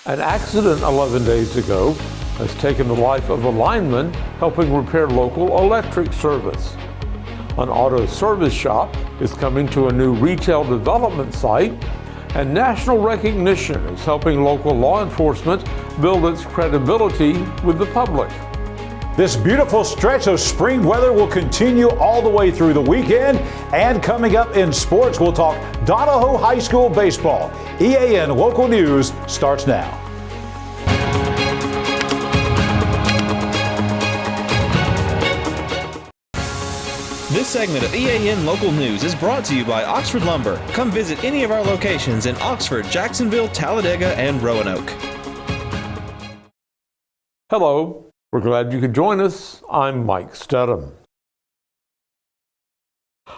An accident 11 days ago has taken the life of a lineman helping repair local electric service. An auto service shop is coming to a new retail development site, and national recognition is helping local law enforcement build its credibility with the public. This beautiful stretch of spring weather will continue all the way through the weekend. And coming up in sports, we'll talk Donahoe High School baseball. EAN Local News starts now. This segment of EAN Local News is brought to you by Oxford Lumber. Come visit any of our locations in Oxford, Jacksonville, Talladega, and Roanoke. Hello. We're glad you could join us. I'm Mike Stedham.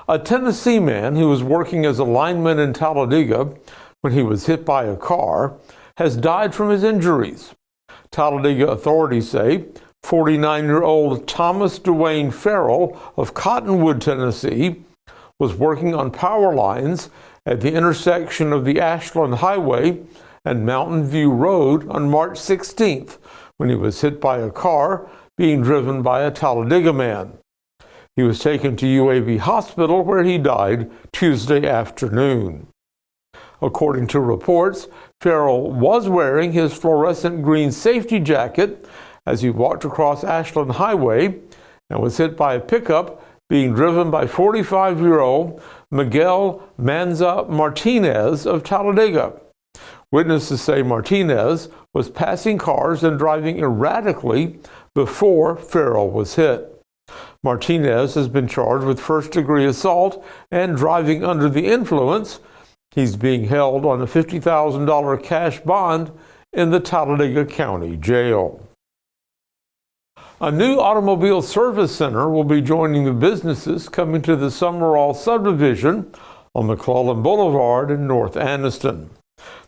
A Tennessee man who was working as a lineman in Talladega when he was hit by a car has died from his injuries. Talladega authorities say 49-year-old Thomas Dwayne Farrell of Cottonwood, Tennessee, was working on power lines at the intersection of the Ashland Highway and Mountain View Road on March 16th. When he was hit by a car being driven by a Talladega man. He was taken to UAB Hospital where he died Tuesday afternoon. According to reports, Farrell was wearing his fluorescent green safety jacket as he walked across Ashland Highway and was hit by a pickup being driven by 45-year-old Miguel Manza Martinez of Talladega. Witnesses say Martinez was passing cars and driving erratically before Farrell was hit. Martinez has been charged with first-degree assault and driving under the influence. He's being held on a $50,000 cash bond in the Talladega County Jail. A new automobile service center will be joining the businesses coming to the Summerall subdivision on McClellan Boulevard in North Anniston.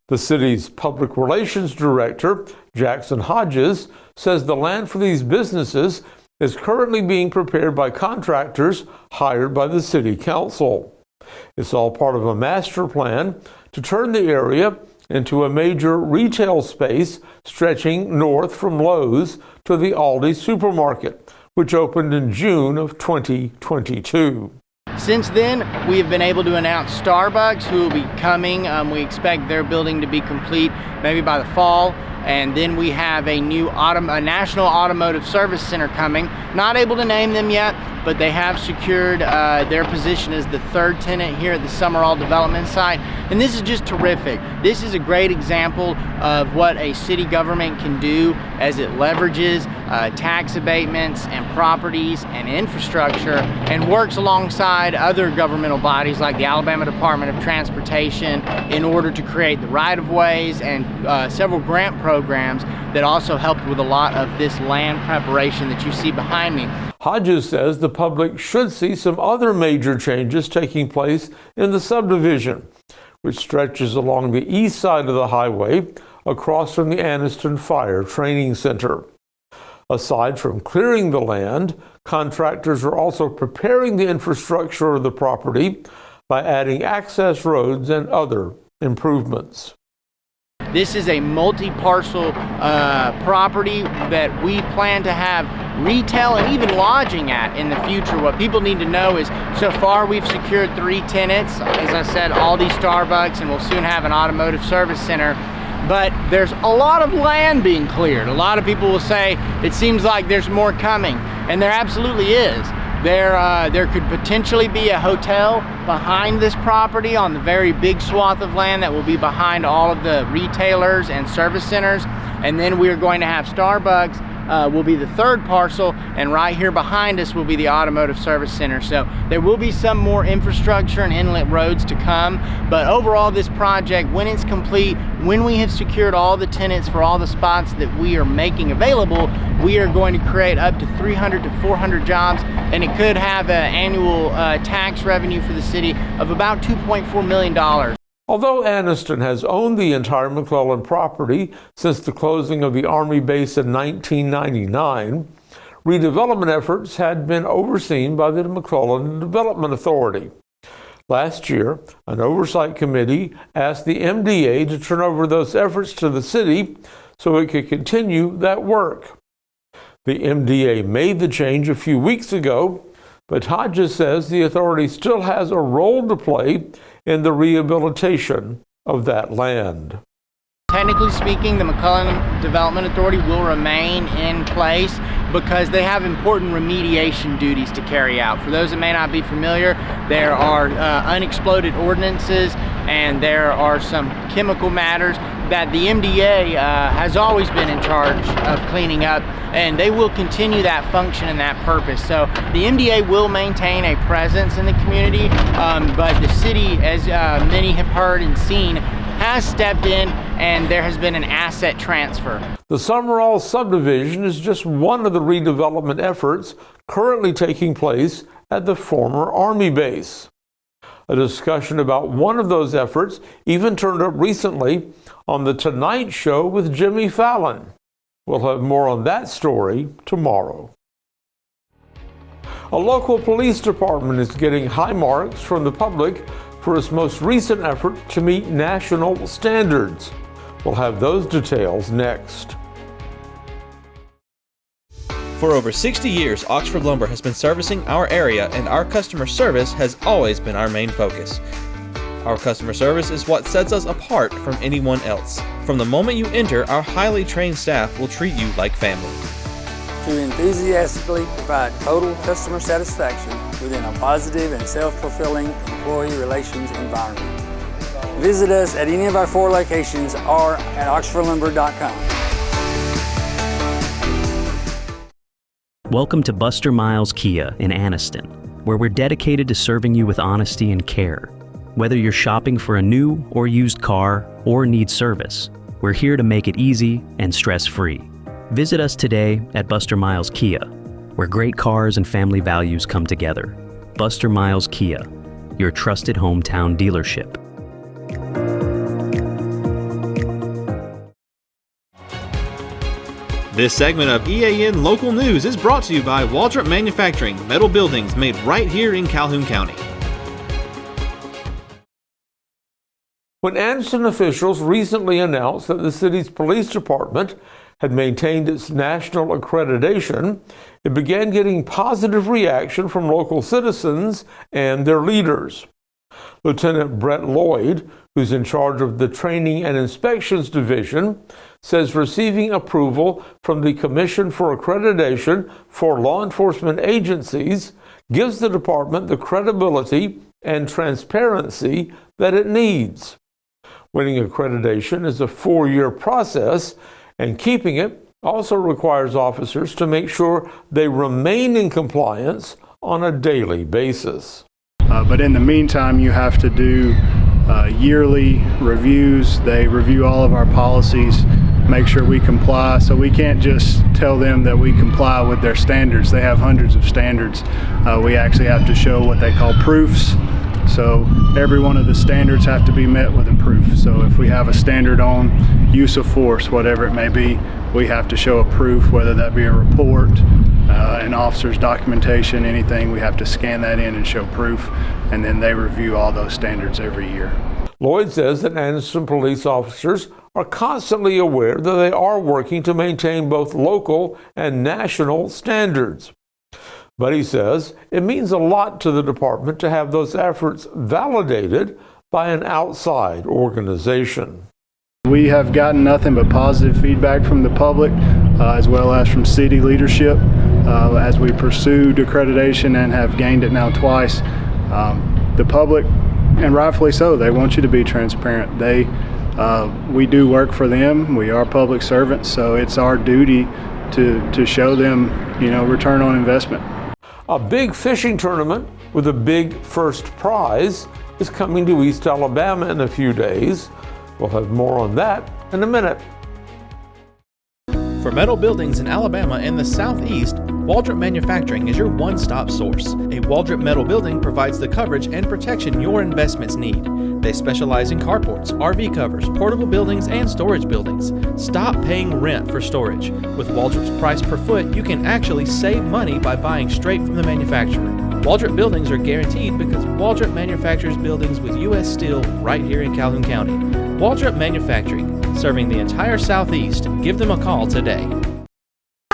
The city's public relations director, Jackson Hodges, says the land for these businesses is currently being prepared by contractors hired by the city council. It's all part of a master plan to turn the area into a major retail space stretching north from Lowe's to the Aldi supermarket, which opened in June of 2022. Since then, we have been able to announce Starbucks, who will be coming. We expect their building to be complete maybe by the fall. And then we have a new a national automotive service center coming. Not able to name them yet, but they have secured their position as the third tenant here at the Summerall development site. And this is just terrific. This is a great example of what a city government can do as it leverages tax abatements and properties and infrastructure and works alongside other governmental bodies like the Alabama Department of Transportation in order to create the right-of-ways and several grant programs that also helped with a lot of this land preparation that you see behind me. Hodges says the public should see some other major changes taking place in the subdivision, which stretches along the east side of the highway across from the Anniston Fire Training Center. Aside from clearing the land, contractors are also preparing the infrastructure of the property by adding access roads and other improvements. This is a multi-parcel property that we plan to have retail and even lodging at in the future. What people need to know is so far we've secured 3 tenants. As I said, Aldi, Starbucks, and we'll soon have an automotive service center. But there's a lot of land being cleared. A lot of people will say it seems like there's more coming, and there absolutely is. There could potentially be a hotel behind this property on the very big swath of land that will be behind all of the retailers and service centers. And then we're going to have Starbucks will be the third parcel, and right here behind us will be the automotive service center. So there will be some more infrastructure and inlet roads to come, but overall this project, when it's complete, when we have secured all the tenants for all the spots that we are making available, we are going to create up to 300 to 400 jobs, and it could have an annual tax revenue for the city of about $2.4 million. Although Anniston has owned the entire McClellan property since the closing of the Army base in 1999, redevelopment efforts had been overseen by the McClellan Development Authority. Last year, an oversight committee asked the MDA to turn over those efforts to the city so it could continue that work. The MDA made the change a few weeks ago, but Hodges says the authority still has a role to play in the rehabilitation of that land. Technically speaking, the McClellan Development Authority will remain in place because they have important remediation duties to carry out. For those that may not be familiar, there are unexploded ordinances and there are some chemical matters that the MDA has always been in charge of cleaning up, and they will continue that function and that purpose. So the MDA will maintain a presence in the community, but the city, as many have heard and seen, has stepped in and there has been an asset transfer. The Summerall subdivision is just one of the redevelopment efforts currently taking place at the former Army base. A discussion about one of those efforts even turned up recently on The Tonight Show with Jimmy Fallon. We'll have more on that story tomorrow. A local police department is getting high marks from the public for its most recent effort to meet national standards. We'll have those details next. For over 60 years, Oxford Lumber has been servicing our area, and our customer service has always been our main focus. Our customer service is what sets us apart from anyone else. From the moment you enter, our highly trained staff will treat you like family. To enthusiastically provide total customer satisfaction within a positive and self-fulfilling employee relations environment. Visit us at any of our 4 locations or at oxfordlumber.com. Welcome to Buster Miles Kia in Anniston, where we're dedicated to serving you with honesty and care. Whether you're shopping for a new or used car or need service, we're here to make it easy and stress-free. Visit us today at Buster Miles Kia, where great cars and family values come together. Buster Miles Kia, your trusted hometown dealership. This segment of EAN Local News is brought to you by Waldrop Manufacturing, metal buildings made right here in Calhoun County. When Anniston officials recently announced that the city's police department had maintained its national accreditation, it began getting positive reaction from local citizens and their leaders. Lieutenant Brett Lloyd, who's in charge of the Training and Inspections Division, says receiving approval from the Commission for Accreditation for Law Enforcement Agencies gives the department the credibility and transparency that it needs. Winning accreditation is a 4-year process, and keeping it also requires officers to make sure they remain in compliance on a daily basis. But in the meantime, you have to do yearly reviews. They review all of our policies, make sure we comply. So we can't just tell them that we comply with their standards. They have hundreds of standards. We actually have to show what they call proofs. So every one of the standards have to be met with a proof. So if we have a standard on use of force, whatever it may be, we have to show a proof, whether that be a report, an officer's documentation, anything. We have to scan that in and show proof, and then they review all those standards every year. Lloyd says that Anniston police officers are constantly aware that they are working to maintain both local and national standards. But he says it means a lot to the department to have those efforts validated by an outside organization. We have gotten nothing but positive feedback from the public as well as from city leadership as we pursued accreditation and have gained it now twice. The public, and rightfully so, they want you to be transparent. We do work for them. We are public servants, so it's our duty to show them, return on investment. A big fishing tournament with a big first prize is coming to East Alabama in a few days. We'll have more on that in a minute. For metal buildings in Alabama and the Southeast, Waldrop Manufacturing is your one-stop source. A Waldrop metal building provides the coverage and protection your investments need. They specialize in carports, RV covers, portable buildings, and storage buildings. Stop paying rent for storage. With Waldrop's price per foot, you can actually save money by buying straight from the manufacturer. Waldrop buildings are guaranteed because Waldrop manufactures buildings with U.S. steel right here in Calhoun County. Waldrop Manufacturing, serving the entire Southeast. Give them a call today.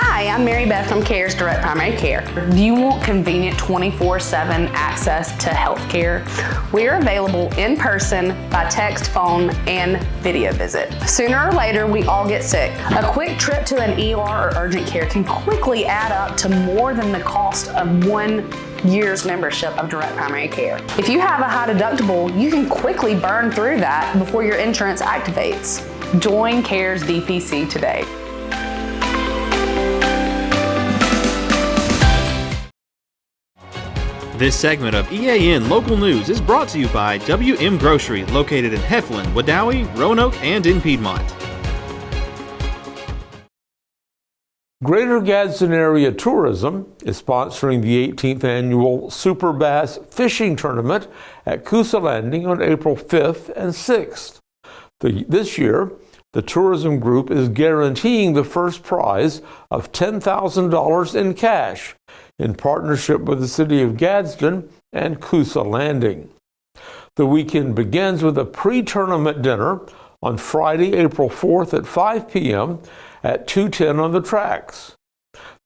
Hi, I'm Mary Beth from CARES Direct Primary Care. Do you want convenient 24/7 access to health care? We are available in person, by text, phone, and video visit. Sooner or later, we all get sick. A quick trip to an ER or urgent care can quickly add up to more than the cost of 1 year's membership of Direct Primary Care. If you have a high deductible, you can quickly burn through that before your insurance activates. Join CARES DPC today. This segment of EAN Local News is brought to you by WM Grocery, located in Heflin, Wadowee, Roanoke, and in Piedmont. Greater Gadsden Area Tourism is sponsoring the 18th annual Super Bass Fishing Tournament at Coosa Landing on April 5th and 6th. This year, the tourism group is guaranteeing the first prize of $10,000 in cash in partnership with the City of Gadsden and Coosa Landing. The weekend begins with a pre-tournament dinner on Friday, April 4th at 5 p.m. at 210 on the tracks.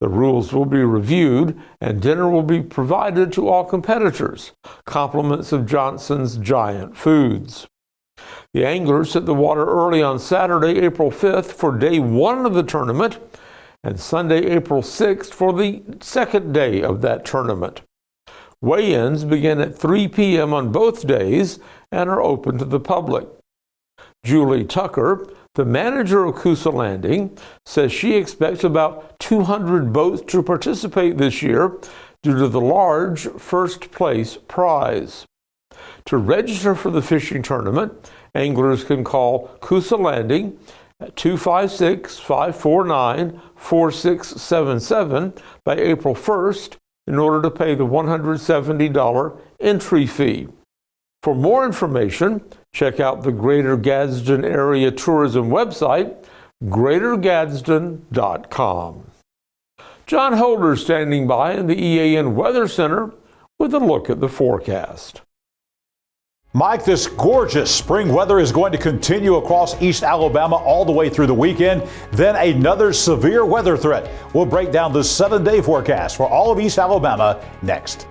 The rules will be reviewed and dinner will be provided to all competitors, compliments of Johnson's Giant Foods. The anglers hit the water early on Saturday, April 5th for day one of the tournament, and Sunday, April 6th for the second day of that tournament. Weigh-ins begin at 3 p.m. on both days and are open to the public. Julie Tucker, the manager of Coosa Landing, says she expects about 200 boats to participate this year due to the large first place prize. To register for the fishing tournament, anglers can call Coosa Landing at 256-549-4677 by April 1st in order to pay the $170 entry fee. For more information, check out the Greater Gadsden Area Tourism website, greatergadsden.com. John Holder standing by in the EAN Weather Center with a look at the forecast. Mike, this gorgeous spring weather is going to continue across East Alabama all the way through the weekend. Then another severe weather threat. We'll break down the 7-day forecast for all of East Alabama next.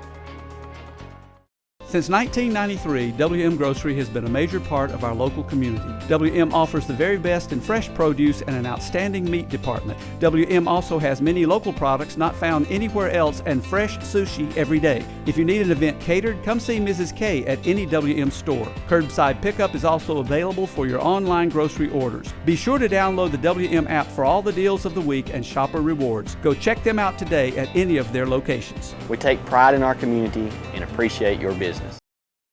Since 1993, WM Grocery has been a major part of our local community. WM offers the very best in fresh produce and an outstanding meat department. WM also has many local products not found anywhere else and fresh sushi every day. If you need an event catered, come see Mrs. K at any WM store. Curbside pickup is also available for your online grocery orders. Be sure to download the WM app for all the deals of the week and shopper rewards. Go check them out today at any of their locations. We take pride in our community and appreciate your business.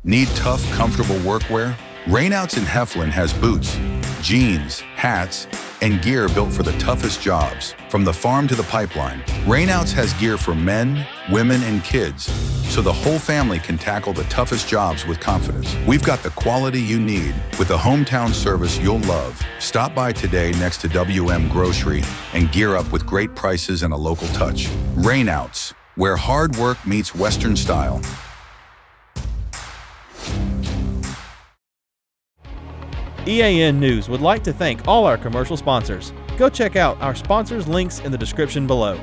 Need tough, comfortable workwear? Rainouts in Heflin has boots, jeans, hats, and gear built for the toughest jobs. From the farm to the pipeline, Rainouts has gear for men, women, and kids, so the whole family can tackle the toughest jobs with confidence. We've got the quality you need with the hometown service you'll love. Stop by today next to WM Grocery and gear up with great prices and a local touch. Rainouts, where hard work meets Western style. EAN News would like to thank all our commercial sponsors. Go check out our sponsors' links in the description below.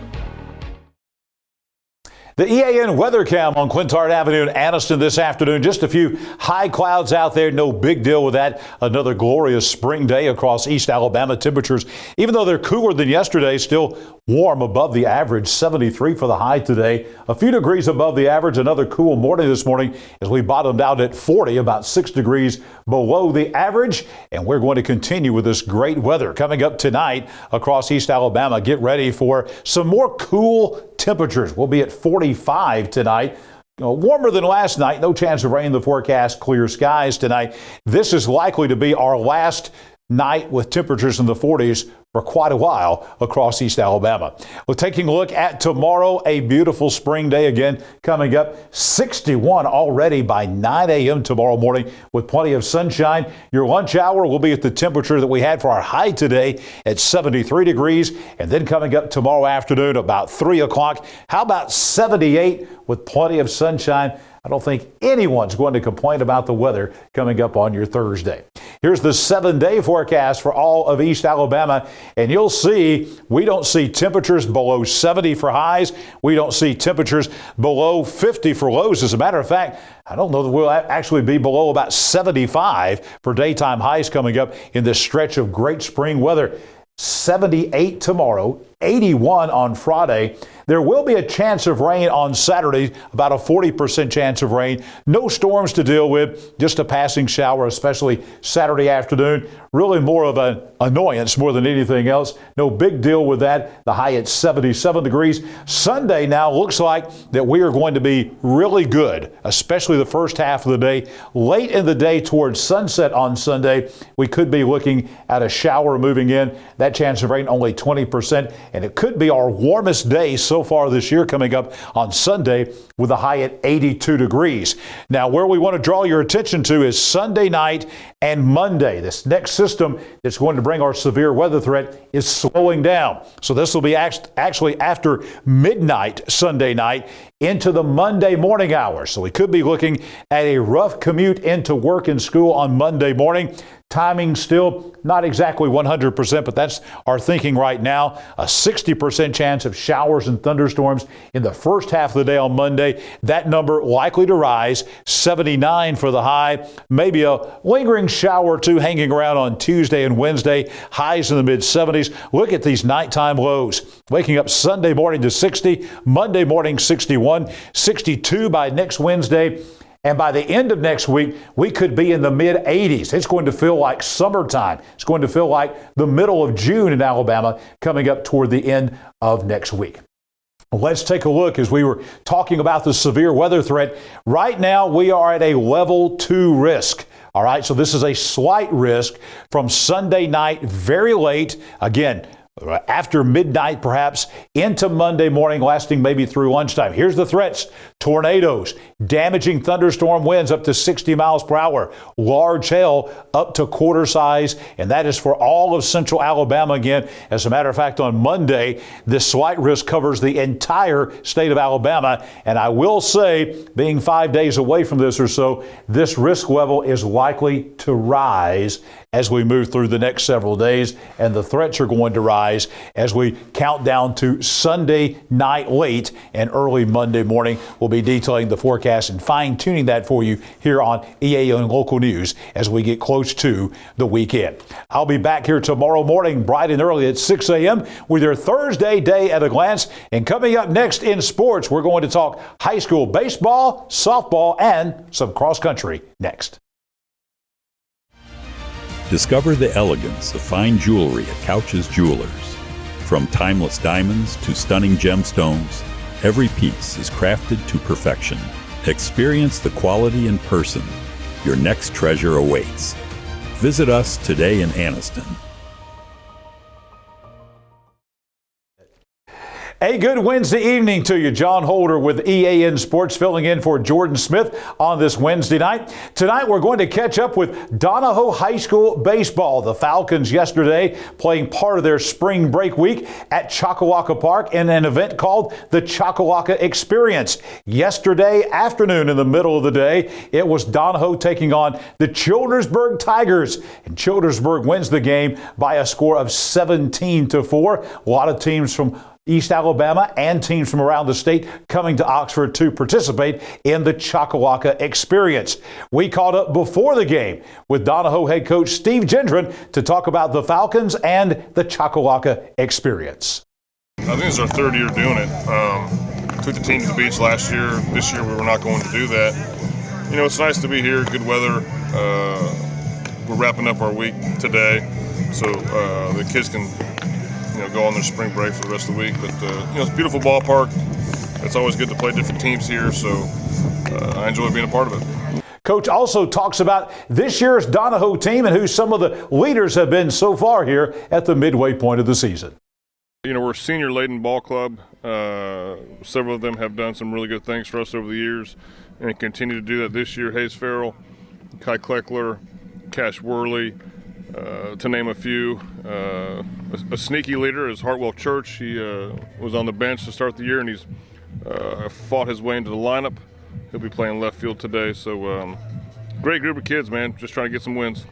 The EAN weather cam on Quintard Avenue in Anniston this afternoon. Just a few high clouds out there. No big deal with that. Another glorious spring day across East Alabama. Temperatures, even though they're cooler than yesterday, still warm above the average. 73 for the high today. A few degrees above the average. Another cool morning this morning as we bottomed out at 40, about 6 degrees below the average. And we're going to continue with this great weather coming up tonight across East Alabama. Get ready for some more cool temperatures. We'll be at 45 tonight. Warmer than last night. No chance of rain in the forecast. Clear skies tonight. This is likely to be our last night with temperatures in the 40s for quite a while across East Alabama. Well, taking a look at tomorrow, a beautiful spring day again coming up. 61 already by 9 a.m. tomorrow morning with plenty of sunshine. Your lunch hour will be at the temperature that we had for our high today at 73 degrees. And then coming up tomorrow afternoon about 3 o'clock, how about 78 with plenty of sunshine? I don't think anyone's going to complain about the weather coming up on your Thursday. Here's the 7-day forecast for all of East Alabama, and you'll see we don't see temperatures below 70 for highs. We don't see temperatures below 50 for lows. As a matter of fact, I don't know that we'll actually be below about 75 for daytime highs coming up in this stretch of great spring weather. 78 tomorrow, 81 on Friday. There will be a chance of rain on Saturday, about a 40% chance of rain. No storms to deal with, just a passing shower, especially Saturday afternoon. Really more of an annoyance more than anything else. No big deal with that. The high at 77 degrees. Sunday now looks like that we are going to be really good, especially the first half of the day. Late in the day towards sunset on Sunday, we could be looking at a shower moving in. That chance of rain only 20%, and it could be our warmest day so far this year coming up on Sunday with a high at 82 degrees. Now, where we want to draw your attention to is Sunday night and Monday. This next system that's going to bring our severe weather threat is slowing down. So this will be actually after midnight Sunday night into the Monday morning hours. So we could be looking at a rough commute into work and school on Monday morning. Timing still not exactly 100%, but that's our thinking right now. A 60% chance of showers and thunderstorms in the first half of the day on Monday. That number likely to rise, 79 for the high. Maybe a lingering shower or two hanging around on Tuesday and Wednesday. Highs in the mid-70s. Look at these nighttime lows. Waking up Sunday morning to 60, Monday morning 61, 62 by next Wednesday. And by the end of next week, we could be in the mid-80s. It's going to feel like summertime. It's going to feel like the middle of June in Alabama coming up toward the end of next week. Let's take a look as we were talking about the severe weather threat. Right now, we are at a level 2 risk. All right, so this is a slight risk from Sunday night, very late. Again, after midnight, perhaps into Monday morning, lasting maybe through lunchtime. Here's the threats. Tornadoes, damaging thunderstorm winds up to 60 miles per hour, large hail up to quarter size, and that is for all of central Alabama again. As a matter of fact, on Monday, this slight risk covers the entire state of Alabama, and I will say, being 5 days away from this or so, this risk level is likely to rise as we move through the next several days, and the threats are going to rise as we count down to Sunday night late and early Monday morning. We'll be detailing the forecast and fine-tuning that for you here on EAN Local News as we get close to the weekend. I'll be back here tomorrow morning, bright and early at 6 a.m. with your Thursday day at a glance. And coming up next in sports, we're going to talk high school baseball, softball, and some cross-country next. Discover the elegance of fine jewelry at Couch's Jewelers. From timeless diamonds to stunning gemstones, every piece is crafted to perfection. Experience the quality in person. Your next treasure awaits. Visit us today in Anniston. A good Wednesday evening to you. John Holder with EAN Sports filling in for Jordan Smith on this Wednesday night. Tonight we're going to catch up with Donahoe High School baseball. The Falcons yesterday playing part of their spring break week at Choccolocca Park in an event called the Choccolocca Experience. Yesterday afternoon in the middle of the day, it was Donahoe taking on the Childersburg Tigers. And Childersburg wins the game by a score of 17-4. A lot of teams from East Alabama and teams from around the state coming to Oxford to participate in the Choccolocca Experience. We caught up before the game with Donahoe head coach Steve Gendron to talk about the Falcons and the Choccolocca Experience. I think it's our third year doing it. Took the team to the beach last year. This year we were not going to do that. You know, it's nice to be here, good weather. We're wrapping up our week today, so the kids can go on their spring break for the rest of the week. But, it's a beautiful ballpark. It's always good to play different teams here, so I enjoy being a part of it. Coach also talks about this year's Donahoe team and who some of the leaders have been so far here at the midway point of the season. You know, we're a senior-laden ball club. Several of them have done some really good things for us over the years and continue to do that this year. Hayes Farrell, Kai Kleckler, Cash Worley, to name a few. A sneaky leader is Hartwell Church. He was on the bench to start the year, and he's fought his way into the lineup. He'll be playing left field today. So great group of kids, man, just trying to get some wins.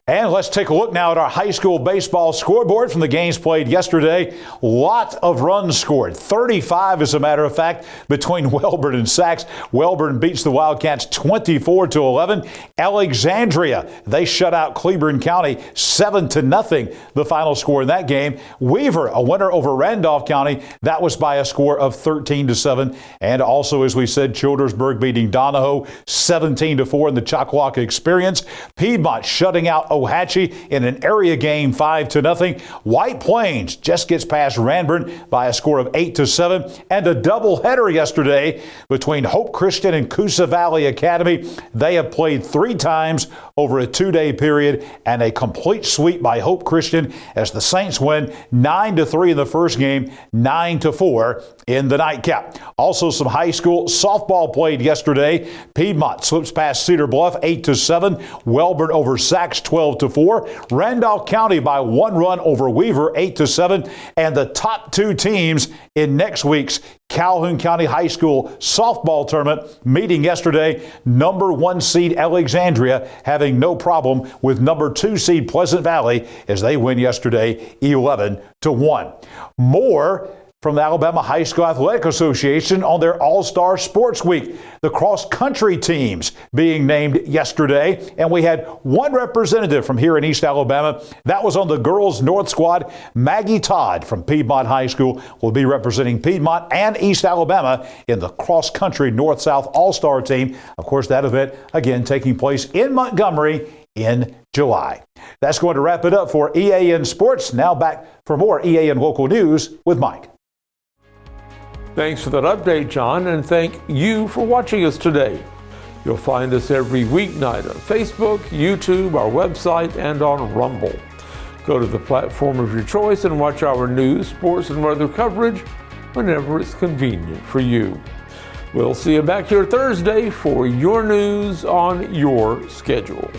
And let's take a look now at our high school baseball scoreboard from the games played yesterday. Lot of runs scored, 35 as a matter of fact, between Wellborn and Sachs. Wellborn beats the Wildcats 24-11. Alexandria, they shut out Cleburne County 7-0, the final score in that game. Weaver, a winner over Randolph County. That was by a score of 13-7. And also, as we said, Childersburg beating Donahoe 17-4 in the Choccolocca Experience. Piedmont shutting out Ohatchee in an area game 5-0. White Plains just gets past Ranburne by a score of 8-7. And a doubleheader yesterday between Hope Christian and Coosa Valley Academy. They have played 3 times over a 2-day period, and a complete sweep by Hope Christian as the Saints win 9-3 in the first game, 9-4 in the nightcap. Also, some high school softball played yesterday. Piedmont slips past Cedar Bluff 8-7. Wellborn over Sachs 12-4. Randolph County by 1 run over Weaver 8-7. And the top 2 teams in next week's Calhoun County High School softball tournament meeting yesterday. Number 1 seed Alexandria having no problem with number 2 seed Pleasant Valley as they win yesterday 11-1. More from the Alabama High School Athletic Association on their All-Star Sports Week. The cross-country teams being named yesterday, and we had 1 representative from here in East Alabama. That was on the girls' North Squad. Maggie Todd from Piedmont High School will be representing Piedmont and East Alabama in the cross-country North-South All-Star team. Of course, that event, again, taking place in Montgomery in July. That's going to wrap it up for EAN Sports. Now back for more EAN Local News with Mike. Thanks for that update, John, and thank you for watching us today. You'll find us every weeknight on Facebook, YouTube, our website, and on Rumble. Go to the platform of your choice and watch our news, sports, and weather coverage whenever it's convenient for you. We'll see you back here Thursday for your news on your schedule.